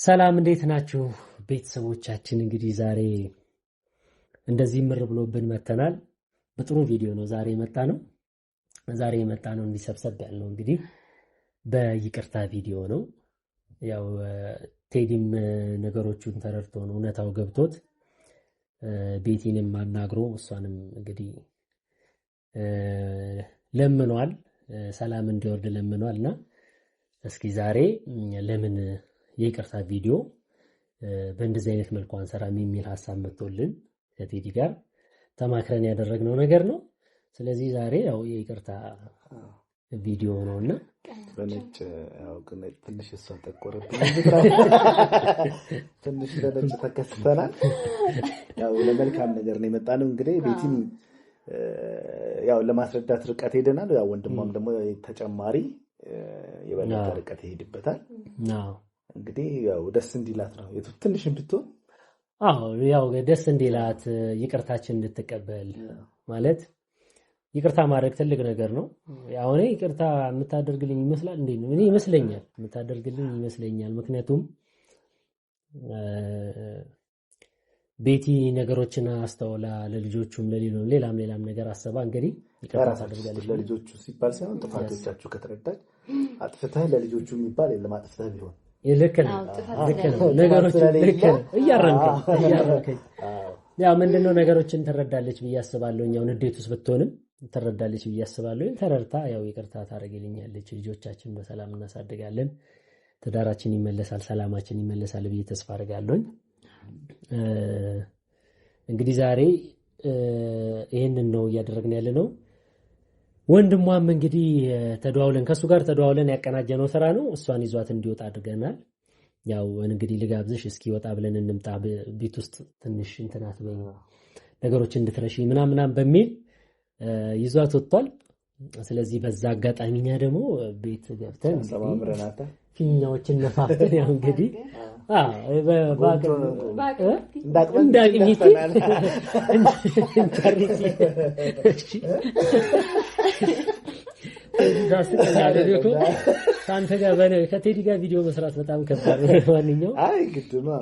ሰላም እንዴት ናችሁ ቤተሰቦቻችን? እንግዲህ ዛሬ እንደዚህ ምር ብሎብን መተናል። በጥሩ ቪዲዮ ነው ዛሬ የመጣነው። እንዲሰብሰብ ያለው እንግዲህ በይቅርታ ቪዲዮ ነው። ያው ቴዲም ነገሮቹን ተረድቶ ነው እውነታው ገብቶት ቤቲንም አናግሮ እሷንም እንግዲህ ለምኗል፣ ሰላም እንዲወርድ ለምኗልና እስኪ ዛሬ ለምን የይቅርታ ቪዲዮ በእንደዚህ አይነት መልኩ አንሰራም የሚል ሐሳብ መጥቶልን ከቴዲ ጋር ተማክረን ያደረግነው ነገር ነው። ስለዚህ ዛሬ ያው የይቅርታ ቪዲዮ ነውና በነጭ ያው ግን ትንሽ እሷ ተቆረብኝ ትንሽ ለነጭ ተከስተናል። ያው ለመልካም ነገር ነው የመጣነው። እንግዲህ ቤቲም ያው ለማስረዳት ርቀት ሄደናል። ያው ወንድሟም ደግሞ ተጨማሪ የበለጠ ርቀት ይሄድበታል። እንግዲህ ያው ደስ እንዲላት ነው ትንሽም ብትሆን ያው ደስ እንዲላት ይቅርታችን እንድትቀበል ማለት ይቅርታ ማድረግ ትልቅ ነገር ነው። ያው እኔ ይቅርታ የምታደርግልኝ ይመስላል እንዴ ነው? እኔ ይመስለኛል የምታደርግልኝ ይመስለኛል። ምክንያቱም ቤቲ ነገሮችን አስተውላ ለልጆቹም ለሌሎም ሌላም ነገር አሰባ እንግዲህ ይቅርታ ታደርጋለች። ለልጆቹ ሲባል ሳይሆን ጥፋቶቻችሁ ከተረዳች አጥፍተህ ለልጆቹ የሚባል የለም። አጥፍተህ ቢሆን ልክ ነው ነገሮች ልክ ነው እያረንከኝ ያው ምንድነው ነገሮችን ትረዳለች ብዬ አስባለሁ። እኛው ንዴት ውስጥ ብትሆንም ትረዳለች ብዬ አስባለሁ። ተረድታ ያው ይቅርታ ታደርግልኛለች። ልጆቻችን በሰላም እናሳድጋለን፣ ትዳራችን ይመለሳል፣ ሰላማችን ይመለሳል ብዬ ተስፋ አደርጋለሁ። እንግዲህ ዛሬ ይሄንን ነው እያደረግን ያለነው። ወንድሟም እንግዲህ ከሱ ጋር ተደዋውለን ያቀናጀነው ስራ ነው። እሷን ይዟት እንዲወጣ አድርገናል። ያው እንግዲህ ልጋብዝሽ እስኪ ወጣ ብለን እንምጣ፣ ቤት ውስጥ ትንሽ እንትናት ነገሮች እንድትረሺ ምናምን በሚል ይዟት ወጥቷል። ስለዚህ በዛ አጋጣሚኛ ደግሞ ቤት ገብተን ፊኛዎችን ነፋፍተን ያው እንግዲህ ከአንተ ጋር ከቴዲ ጋር ቪዲዮ መስራት በጣም ከባድ ነው። ማንኛውም ግድ ነው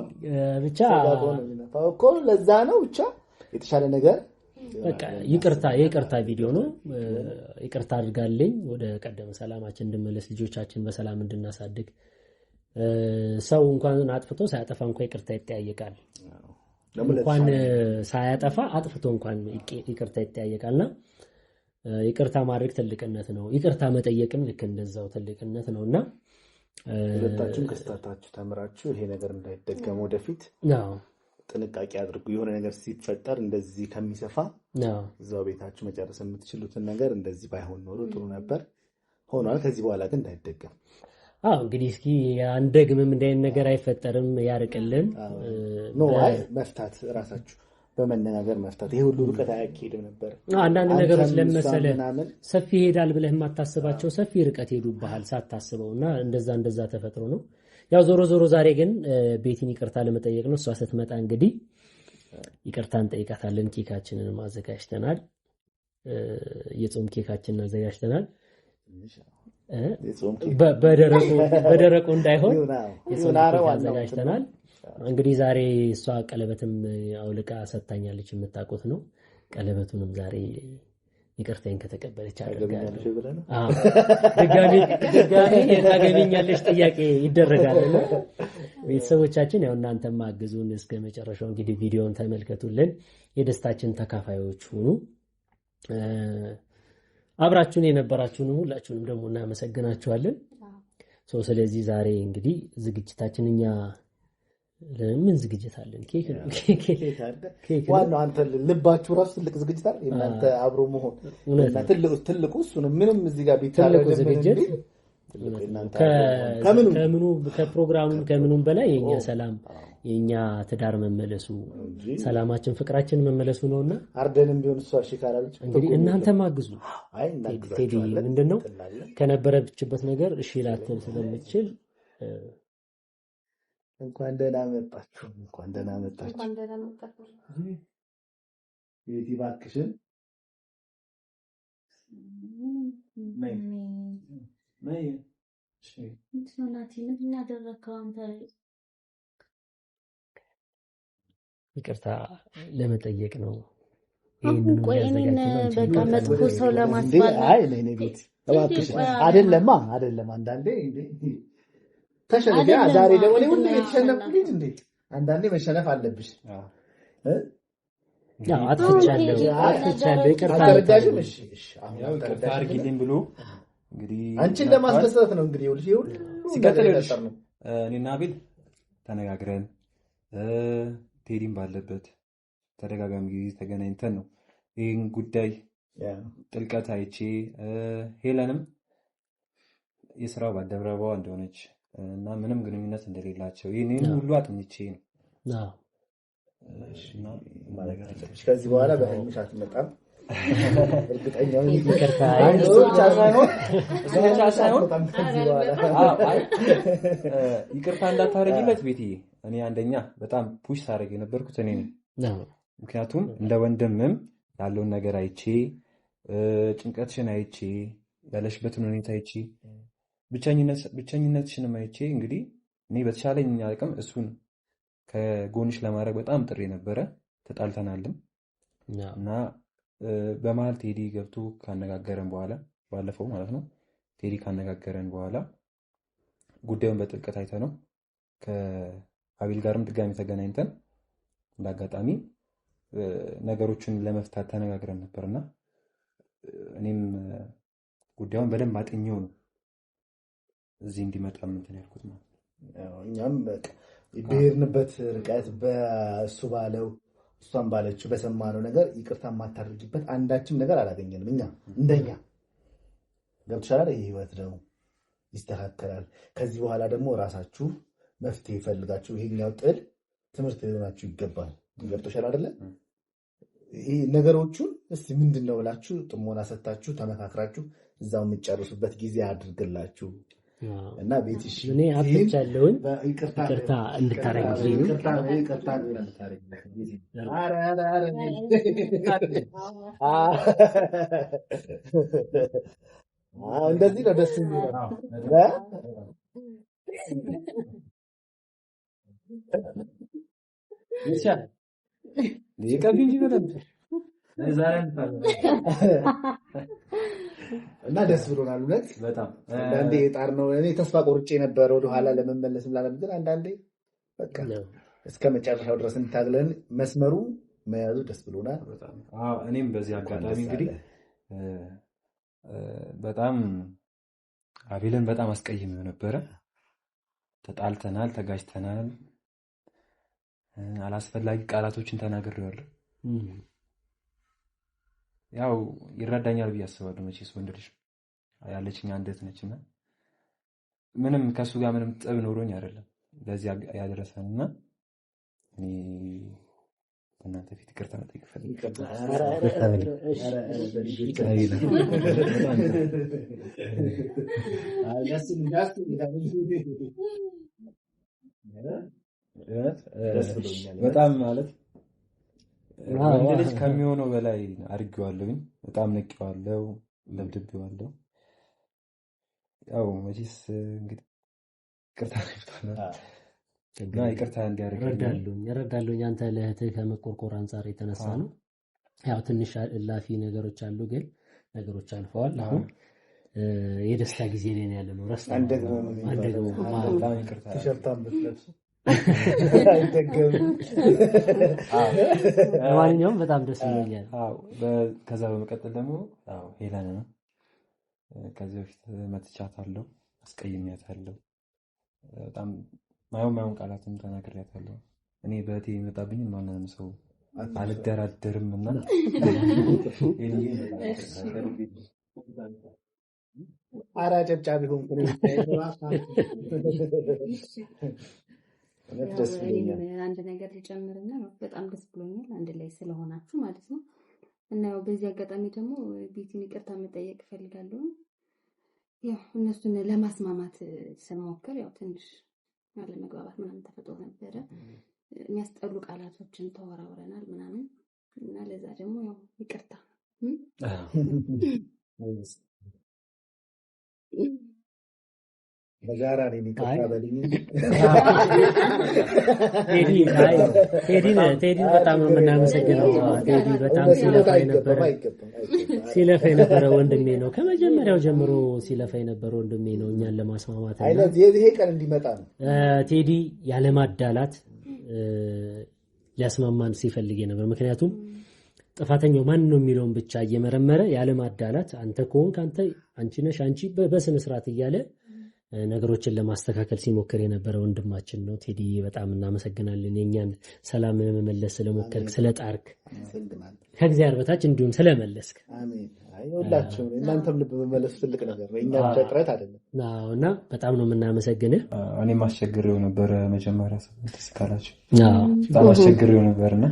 ብቻ እኮ ለዛ ነው ብቻ የተሻለ ነገር በቃ የይቅርታ ቪዲዮ ነው። ይቅርታ አድርጋለኝ ወደ ቀደመ ሰላማችን እንድንመለስ፣ ልጆቻችን በሰላም እንድናሳድግ። ሰው እንኳን አጥፍቶ ሳያጠፋ እንኳን ይቅርታ ይጠያየቃል። እንኳን ሳያጠፋ አጥፍቶ እንኳን ይቅርታ ይጠያየቃልና ይቅርታ ማድረግ ትልቅነት ነው። ይቅርታ መጠየቅም ልክ እንደዛው ትልቅነት ነውና ሁለታችሁም ከስተታችሁ ተምራችሁ ይሄ ነገር እንዳይደገም ወደፊት ጥንቃቄ አድርጉ። የሆነ ነገር ሲፈጠር እንደዚህ ከሚሰፋ እዛው ቤታችሁ መጨረስ የምትችሉትን ነገር እንደዚህ ባይሆን ኖሮ ጥሩ ነበር። ሆኗል። ከዚህ በኋላ ግን እንዳይደገም እንግዲህ እስኪ አንደግምም፣ እንደዚህ ነገር አይፈጠርም፣ ያርቅልን። መፍታት ራሳችሁ በመነጋገር መፍታት። ይሄ ሁሉ ርቀት አያካሄድም ነበር። አንዳንድ ነገሮች ለመሰለ ሰፊ ይሄዳል ብለህ የማታስባቸው ሰፊ ርቀት ሄዱብሃል ሳታስበውና እንደዛ ተፈጥሮ ነው። ያው ዞሮ ዛሬ ግን ቤቲን ይቅርታ ለመጠየቅ ነው። እሷ ስትመጣ እንግዲህ ይቅርታ እንጠይቃታለን። ኬካችንን አዘጋጅተናል። የጾም ኬካችንን አዘጋጅተናል። በደረቁ እንዳይሆን የጾም ኬክ አዘጋጅተናል። እንግዲህ ዛሬ እሷ ቀለበትም አውልቃ ሰጥታኛለች፣ የምታውቁት ነው። ቀለበቱንም ዛሬ ይቅርታዬን ከተቀበለች አደርጋለሁ። ድጋሚ የታገቢኛለሽ ጥያቄ ይደረጋልና ቤተሰቦቻችን ያው እናንተም አግዙን እስከ መጨረሻው። እንግዲህ ቪዲዮውን ተመልከቱልን፣ የደስታችን ተካፋዮች ሁኑ። አብራችሁን የነበራችሁንም ሁላችሁንም ደግሞ እናመሰግናችኋለን። ስለዚህ ዛሬ እንግዲህ ዝግጅታችን እኛ ምን ዝግጅት አለን? ኬክ ዋናው አንተ ልባችሁ ራሱ ትልቅ ዝግጅት አይደል? እናንተ አብሮ መሆን እና ትልቁ እሱ ነው። ምንም እዚህ ጋር ቢታረቅ ዝግጅት ከምኑ ከፕሮግራሙም ከምኑም በላይ የኛ ሰላም የኛ ትዳር መመለሱ፣ ሰላማችን፣ ፍቅራችን መመለሱ ነውና አርደንም ቢሆን እሷ እሺ ካላለች እንግዲህ እናንተም አግዙ። ቴዲ ምንድነው ከነበረችበት ነገር እሺ ላትል ስለምትችል እንኳን ደህና መጣችሁ። ቤቲ እባክሽን ነይ። እሺ እንትን ናቲ ምን ያደረከው አንተ? ይቅርታ ለመጠየቅ ነው። ቆይ እኔን በቃ መጥፎ ሰው እንዴ ለማስባል አይ ነይ ነይ ቤት እባክሽ አይደለም አንዳንዴ ተሸነፈ ዛሬ ደግሞ እኔ ሁሉ የተሸነፍኩ ልጅ እንዴ አንዳንዴ መሸነፍ አለብሽ ያው አጥፍቻለሁ ይቅርታ አልተረዳሽም እሺ ያው ይቅርታ አድርጊልኝ ብሎ እንግዲህ አንቺን ለማስደሰት ነው እንግዲህ ሁሉ ሲቀጥል ነው እኔና አቤል ተነጋግረን ቴዲም ባለበት ተደጋጋሚ ጊዜ ተገናኝተን ነው ይህን ጉዳይ ጥልቀት አይቼ ሄለንም የስራው ባልደረባዋ እንደሆነች እና ምንም ግንኙነት እንደሌላቸው ይህንን ሁሉ አጥንቼ ነው። ከዚህ በኋላ በህልምሽ አትመጣም። እርግጠኛ ነኝ። ይቅርታ ይቅርታ እንዳታረጊለት ቤትዬ። እኔ አንደኛ በጣም ፑሽ ሳደርግ የነበርኩት እኔ ነኝ። ምክንያቱም እንደ ወንድምም ያለውን ነገር አይቼ ጭንቀትሽን አይቼ ያለሽበትን ሁኔታ አይቼ ብቸኝነትሽንም አይቼ እንግዲህ እኔ በተሻለኝ አቅም እሱን ከጎንሽ ለማድረግ በጣም ጥሬ ነበረ። ተጣልተናልም እና በመሀል ቴዲ ገብቶ ካነጋገረን በኋላ ባለፈው ማለት ነው ቴዲ ካነጋገረን በኋላ ጉዳዩን በጥልቀት አይተነው ከአቤል ጋርም ድጋሚ ተገናኝተን እንዳጋጣሚ ነገሮችን ለመፍታት ተነጋግረን ነበርና እኔም ጉዳዩን በደንብ አጥኜው ነው እዚህ እንዲመጣ እንትን ያልኩት ማለት ነው። እኛም በቃ የሄድንበት ርቀት በእሱ ባለው እሷን ባለችው በሰማነው ነገር ይቅርታ የማታደርጊበት አንዳችም ነገር አላገኘንም። እኛ እንደኛ ገብቶሻል። ይህ ህይወት ነው፣ ይስተካከላል። ከዚህ በኋላ ደግሞ ራሳችሁ መፍትሄ ይፈልጋችሁ ይሄኛው ጥል ትምህርት ሊሆናችሁ ይገባል። ገብቶሻል አይደለ? ይሄ ነገሮቹን እስቲ ምንድን ነው ብላችሁ ጥሞና ሰጥታችሁ ተመካክራችሁ እዛው የምትጨርሱበት ጊዜ አድርግላችሁ እና ቤት እሺ እኔ አጥቻለሁኝ ይቅርታ እንድታረግልኝ እንደዚህ ነው ደስ የሚለው። እና ደስ ብሎናል። እውነት በጣም አንዳንዴ የጣር ነው። እኔ ተስፋ ቆርጬ ነበር ወደኋላ ለመመለስ ላለም፣ ግን አንዳንዴ በቃ እስከ መጨረሻው ድረስ እንታግለን መስመሩ መያዙ ደስ ብሎናል። እኔም በዚህ አጋጣሚ እንግዲህ በጣም አቤልን በጣም አስቀይሜው ነበረ። ተጣልተናል፣ ተጋጅተናል፣ አላስፈላጊ ቃላቶችን ተናግሬዋለሁ። ያው ይረዳኛል ብዬ አስባለሁ። መቼስ ወንድ ልጅ ያለችኝ አንደት ነችና ምንም ከሱ ጋር ምንም ጥብ ኖሮኝ አይደለም ለዚህ ያደረሰንና እኔ እናንተ ፊት ይቅርታ መጠየቅ በጣም ማለት ወንድ ልጅ ከሚሆነው በላይ አድርጌዋለሁኝ። በጣም ነቄዋለሁ፣ ለብድቤዋለሁ። ያው መቼስ እንግዲህ ይቅርታ እረዳለሁኝ። አንተ ለእህትህ ከመቆርቆር አንጻር የተነሳ ነው። ያው ትንሽ እላፊ ነገሮች አሉ፣ ግን ነገሮች አልፈዋል። አሁን የደስታ ጊዜ ላይ ነው ያለነው። ለማንኛውም በጣም ደስ ይለኛል። ከዛ በመቀጠል ደግሞ ሄለን ነው። ከዚህ በፊት መትቻታለሁ፣ አስቀይሜያታለሁ። በጣም ማየውን ቃላትም ተናግሬያታለሁ። እኔ በእህቴ የሚመጣብኝ ማንንም ሰው አልደራደርም እና ኧረ ጨብጫቢ ሆንኩ። አንድ ነገር ልጨምርና በጣም ደስ ብሎኛል አንድ ላይ ስለሆናችሁ ማለት ነው። እና ያው በዚህ አጋጣሚ ደግሞ ቤቲን ይቅርታ መጠየቅ እፈልጋለሁ። ያው እነሱን ለማስማማት ስሞክር ያው ትንሽ አለመግባባት ምናምን ተፈጥሮ ነበረ። የሚያስጠሉ ቃላቶችን ተወራውረናል ምናምን እና ለዛ ደግሞ ያው ይቅርታ በጋራ ነው የሚከፋበልኝ። ቴዲን በጣም ነው የምናመሰግነው። ቴዲ በጣም ሲለፋ የነበረ ወንድሜ ነው። ከመጀመሪያው ጀምሮ ሲለፋ የነበረ ወንድሜ ነው እኛን ለማስማማት ነው። አይነት የዚህ ቀን እንዲመጣ ነው። ቴዲ ያለማዳላት ሊያስማማን ሲፈልግ ነበር። ምክንያቱም ጥፋተኛው ማን ነው የሚለውን ብቻ እየመረመረ ያለማዳላት አንተ ከሆንክ አንተ፣ አንቺ ነሽ አንቺ፣ በስነ ስርዓት እያለ ነገሮችን ለማስተካከል ሲሞክር የነበረ ወንድማችን ነው። ቴዲ በጣም እናመሰግናለን። የኛን ሰላም ለመመለስ ስለሞከርክ ስለጣርክ ከእግዚአብሔር በታች እንዲሁም ስለመለስክ አሜን። አይ ሁላችሁም እናንተም ልብ መመለስ ትልቅ ነገር ነው። እኛ ብቻ ጥረት አይደለም እና በጣም ነው የምናመሰግንህ። እኔም አስቸግሬው ነበረ መጀመሪያ ተስካላችሁ በጣም አስቸግሬው ነበርና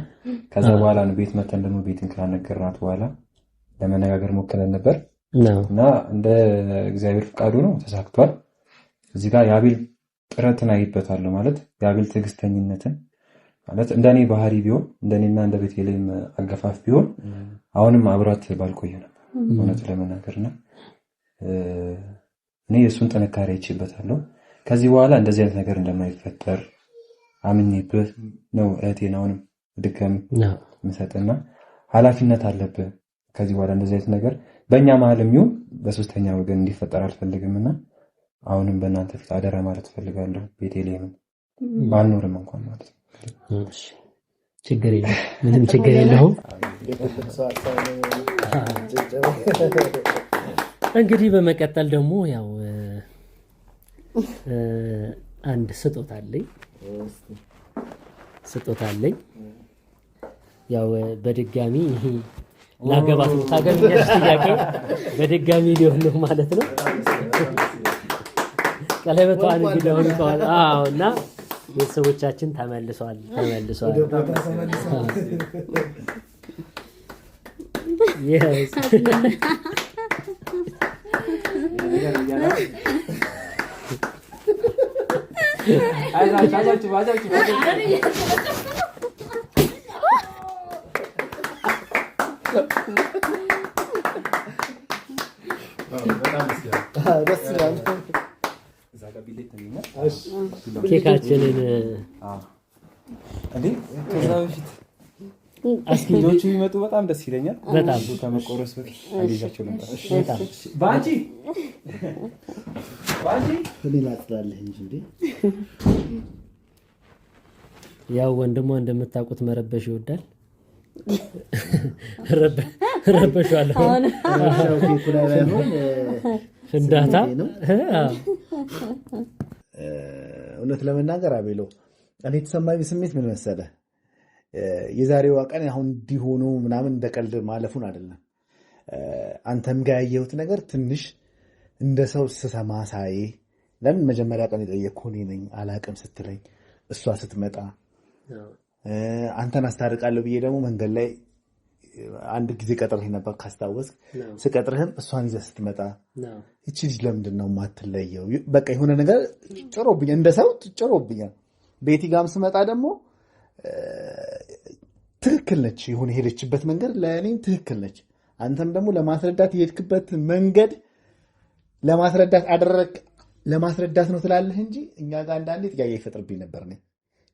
ከዛ በኋላ ነው ቤት መተን ደግሞ ቤትን ካነገርናት በኋላ ለመነጋገር ሞክረን ነበር እና እንደ እግዚአብሔር ፍቃዱ ነው ተሳክቷል። እዚህ ጋር የአቤል ጥረትን አይበታለሁ ማለት የአቤል ትዕግስተኝነትን ማለት እንደኔ ባህሪ ቢሆን እንደኔና እንደ ቤቴሌም አገፋፍ ቢሆን አሁንም አብራት ባልቆየ ነበር እውነት ለመናገርና እኔ የሱን ጥንካሬ አይችበታለሁ። ከዚህ በኋላ እንደዚህ አይነት ነገር እንደማይፈጠር አምኜበት ነው እህቴን አሁንም ድጋሚ የምሰጥና ኃላፊነት አለብህ። ከዚህ በኋላ እንደዚህ አይነት ነገር በእኛ መሀልም ይሁን በሶስተኛ ወገን እንዲፈጠር አልፈልግምና አሁንም በእናንተ ፊት አደራ ማለት ፈልጋለሁ። ቤቴሌምን ባልኖርም እንኳን ማለት ነው። እሺ ችግር የለም፣ ምንም ችግር የለውም። እንግዲህ በመቀጠል ደግሞ ያው አንድ ስጦታ አለኝ። ያው በድጋሚ ላገባት ታገቢኛለሽ ጥያቄ በድጋሚ ሊሆን ነው ማለት ነው። ቀለበቷን እንግዲህ አሁን ይባል እና ቤተሰቦቻችን ተመልሷል። yes ኬካችንን እንዴ ከዛ በፊት እስኪ ልጆቹ ይመጡ በጣም ደስ ይለኛል። በጣም ከመቆረስ በፊት አንዴዛቸው ነበር። በጣም ባንቺ ሌላ ትላለህ እንጂ ያው ወንድሟ እንደምታውቁት መረበሽ ይወዳል። ረበሻለሁ ኬኩ ላይ ባይሆን ፍንዳታ እውነት ለመናገር አቤሎ እኔ የተሰማኝ ስሜት ምን መሰለህ? የዛሬዋ ቀን አሁን እንዲሆኑ ምናምን እንደቀልድ ማለፉን አይደለም። አንተም ጋር ያየሁት ነገር ትንሽ እንደ ሰው ስሰማ ሳይ ለምን መጀመሪያ ቀን የጠየቅኩህ እኔ ነኝ አላቅም ስትለኝ እሷ ስትመጣ አንተን አስታርቃለሁ ብዬ ደግሞ መንገድ ላይ አንድ ጊዜ ቀጥረህ ነበር ካስታወስክ። ስቀጥርህም እሷን ይዘህ ስትመጣ እቺ ልጅ ለምንድን ነው የማትለየው? በቃ የሆነ ነገር ጭሮብኛል፣ እንደ ሰው ጭሮብኛል። ቤቲ ጋርም ስመጣ ደግሞ ትክክል ነች። የሆነ ሄደችበት መንገድ ለእኔም ትክክል ነች። አንተም ደግሞ ለማስረዳት የሄድክበት መንገድ ለማስረዳት ነው ትላለህ እንጂ እኛ ጋር አንዳንዴ ጥያቄ ይፈጥርብኝ ነበር።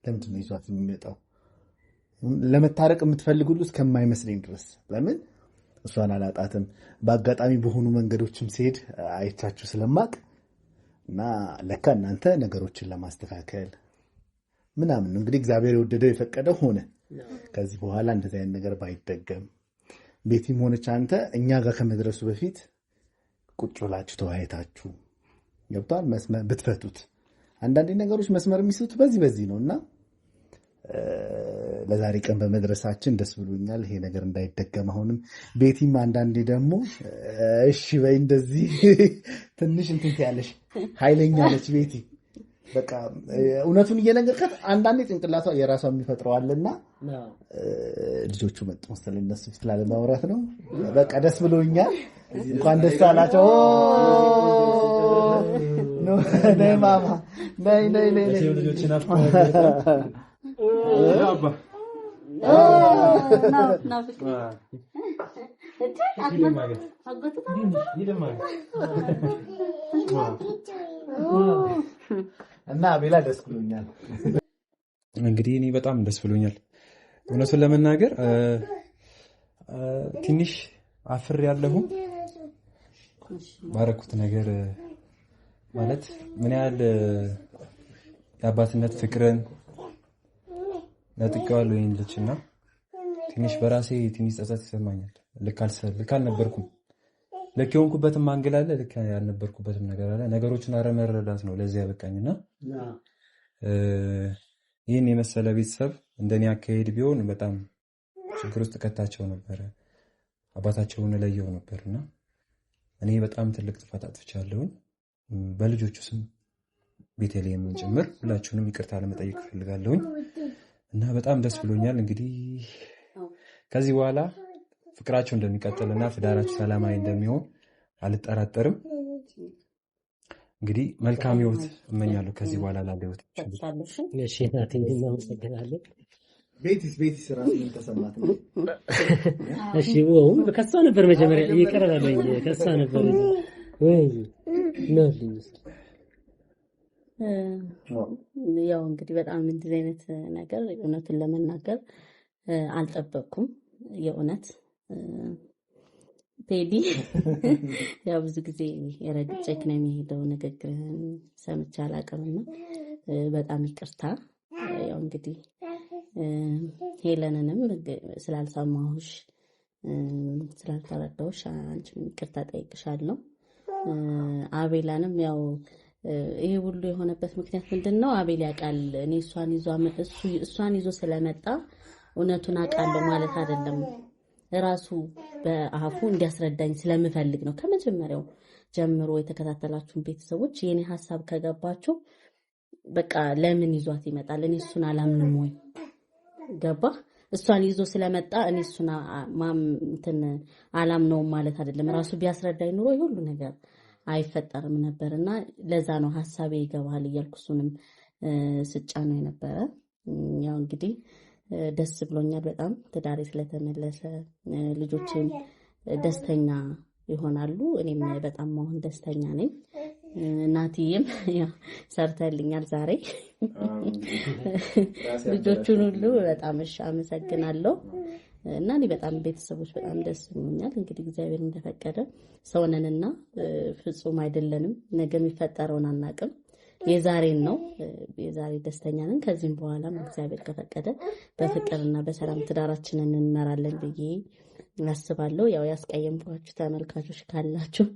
ለምንድን ነው ይዟት የሚመጣው? ለመታረቅ የምትፈልግ ሁሉ እስከማይመስለኝ ድረስ ለምን እሷን አላጣትም። በአጋጣሚ በሆኑ መንገዶችም ሲሄድ አይቻችሁ ስለማቅ እና ለካ እናንተ ነገሮችን ለማስተካከል ምናምን ነው እንግዲህ እግዚአብሔር የወደደው የፈቀደው ሆነ። ከዚህ በኋላ እንደዚህ አይነት ነገር ባይደገም ቤቲም ሆነች አንተ እኛ ጋር ከመድረሱ በፊት ቁጭ ብላችሁ ተወያይታችሁ ገብቷል መስመር ብትፈቱት። አንዳንዴ ነገሮች መስመር የሚስቱት በዚህ ነው እና ለዛሬ ቀን በመድረሳችን ደስ ብሎኛል። ይሄ ነገር እንዳይደገም አሁንም ቤቲም አንዳንዴ ደግሞ እሺ በይ እንደዚህ ትንሽ እንትን ያለሽ ኃይለኛ ነች ቤቲ። በቃ እውነቱን እየነገርካት አንዳንዴ ጭንቅላቷ የራሷ የሚፈጥረዋልና ልጆቹ መጡ መሰለኝ እነሱ ፊት ላለማውራት ነው። በቃ ደስ ብሎኛል። እንኳን ደስ አላቸው። ነይ ማማ ነይ እና አቤላ ደስ ብሎኛል። እንግዲህ እኔ በጣም ደስ ብሎኛል እውነቱን ለመናገር ትንሽ አፍር ያለሁ ባረኩት ነገር ማለት ምን ያህል የአባትነት ፍቅርን ነጥቀዋለሁ ይሄን ልጅና ትንሽ በራሴ ትንሽ ጸጸት ይሰማኛል። ልክ አልነበርኩም። ልክ የሆንኩበትም አንግል አለ፣ ልክ ያልነበርኩበትም ነገር አለ። ነገሮችን አለመረዳት ነው ለዚህ ያበቃኝና ይህን የመሰለ ቤተሰብ እንደኔ አካሄድ ቢሆን በጣም ችግር ውስጥ ከታቸው ነበረ። አባታቸውን ለየው ነበርና እኔ በጣም ትልቅ ጥፋት አጥፍቻለሁ። በልጆቹ ስም ቤተልሔምን ጭምር ሁላችሁንም ይቅርታ ለመጠየቅ ፈልጋለሁ እና በጣም ደስ ብሎኛል። እንግዲህ ከዚህ በኋላ ፍቅራቸው እንደሚቀጥልና ትዳራቸው ሰላማዊ እንደሚሆን አልጠራጠርም። እንግዲህ መልካም ህይወት እመኛለሁ ከዚህ በኋላ ላለው ህይወት። እሺ እናቴ እናመሰግናለን። ቤቲስ ራሱ ምን ተሰማት? እሺ ከሷ ነበር መጀመሪያ እየቀረበልኝ ከሷ ነበር ወይ ነው ያው እንግዲህ በጣም እንደዚህ አይነት ነገር እውነቱን ለመናገር አልጠበቅኩም። የእውነት ቴዲ ያው ብዙ ጊዜ የረግጬክ ነው የሚሄደው ንግግርህን ሰምቼ አላውቅምና በጣም ይቅርታ። ያው እንግዲህ ሄለንንም ስላልሰማሁሽ ስላልተረዳሁሽ አንቺም ይቅርታ ጠይቅሻለሁ። አቤላንም ያው ይሄ ሁሉ የሆነበት ምክንያት ምንድነው? አቤል ያውቃል እኔ እሷን ይዞ ስለመጣ እውነቱን አውቃለሁ ማለት አይደለም። ራሱ በአፉ እንዲያስረዳኝ ስለምፈልግ ነው። ከመጀመሪያው ጀምሮ የተከታተላችሁን ቤተሰቦች የኔ ሐሳብ ከገባችሁ በቃ ለምን ይዟት ይመጣል? እኔ እሱን አላምንም ወይ ገባ? እሷን ይዞ ስለመጣ እኔ እሱን አላምነውም ማለት አይደለም። ራሱ ቢያስረዳኝ ኑሮ ሁሉ ነገር አይፈጠርም ነበርና ለዛ ነው ሐሳቤ ይገባል እያልኩ እሱንም ስጫ ነው የነበረ። ያው እንግዲህ ደስ ብሎኛል በጣም ትዳሬ ስለተመለሰ፣ ልጆቼም ደስተኛ ይሆናሉ። እኔም በጣም መሆን ደስተኛ ነኝ። እናትዬም ያው ሰርተልኛል ዛሬ ልጆቹን ሁሉ በጣም አመሰግናለሁ። እና እኔ በጣም ቤተሰቦች በጣም ደስ ብሎኛል። እንግዲህ እግዚአብሔር እንደፈቀደ ሰውነንና ፍጹም አይደለንም። ነገ የሚፈጠረውን አናቅም። የዛሬን ነው የዛሬ ደስተኛ ነን። ከዚህም በኋላ እግዚአብሔር ከፈቀደ በፍቅርና በሰላም ትዳራችንን እንመራለን ብዬ አስባለሁ። ያው ያስቀየምኳችሁ ተመልካቾች ካላችሁ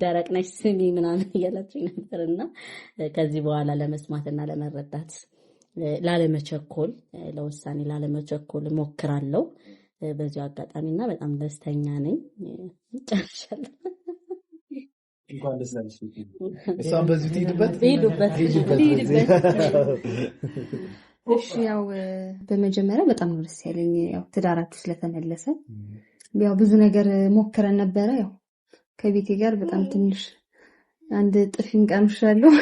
ደረቅ ነሽ ስሚ ምናምን እያላችሁ ነበርና ከዚህ በኋላ ለመስማትና ለመረዳት ላለመቸኮል ለውሳኔ ላለመቸኮል ሞክራለሁ። በዚሁ አጋጣሚና በጣም ደስተኛ ነኝ። ጨርሻለሁ። እንኳን ደስ አለሽ። እሷን በዚህ ትሄድበት። እሺ ያው በመጀመሪያ በጣም ነው ደስ ያለኝ ያው ትዳራችሁ ስለተመለሰ። ያው ብዙ ነገር ሞክረን ነበረ። ያው ከቤቴ ጋር በጣም ትንሽ አንድ ጥፊም ቀምሻለሁ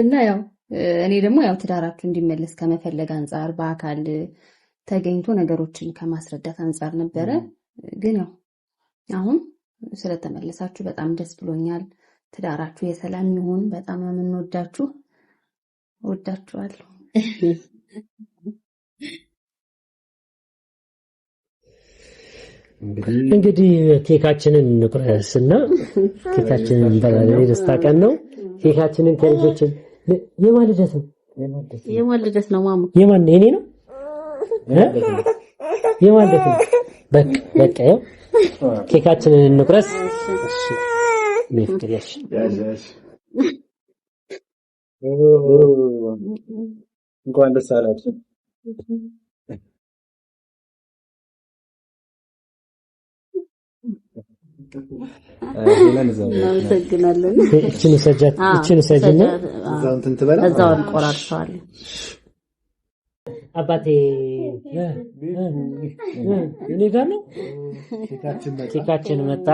እና ያው እኔ ደግሞ ያው ትዳራችሁ እንዲመለስ ከመፈለግ አንፃር በአካል ተገኝቶ ነገሮችን ከማስረዳት አንፃር ነበረ። ግን ያው አሁን ስለተመለሳችሁ በጣም ደስ ብሎኛል። ትዳራችሁ የሰላም ይሁን። በጣም የምንወዳችሁ ወዳችኋለሁ። እንግዲህ ኬካችንን እንቁረስና ኬካችንን እንበላለን። የደስታ ቀን ነው። ኬካችንን ከልጆችን የማን ልደት ነው? የማን ልደት ነው? ማሙ የማን የኔ ነው? የማን ልደት ነው? በቃ ያው ኬካችንን እንቁረስ። እሺ ምፍቅሪያሽ ያዛሽ እንኳን ደስ አላችሁ። እናመሰግናለን። እቺን ሰጅና እዛው እንትን ትበላ እዛው እንቆራርጠዋለን። አባቴ እኔ ጋር ነው ኬካችን መጣ።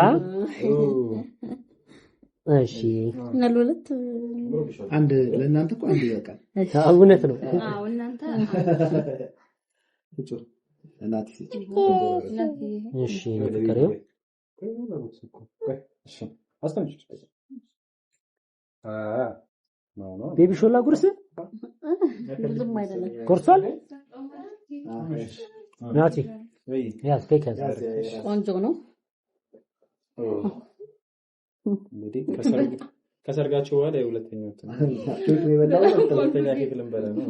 እሺ ለሁለት አንድ ለእናንተ እኮ አንድ ይበቃል። እውነት ነው። እናንተ እናቴ እሺ ፍቅሬው ቤቢ ሾላ ጉርስ ብዙም አይደለም ቆርሷል። ናቲ ያዝ ኬክ ያዝ። ቆንጆ ነው። እንግዲህ ከሰርጋቸው በኋላ የሁለተኛው ኬክ ነው የበላው። ሁለተኛ ኬክ ልንበላ ነው።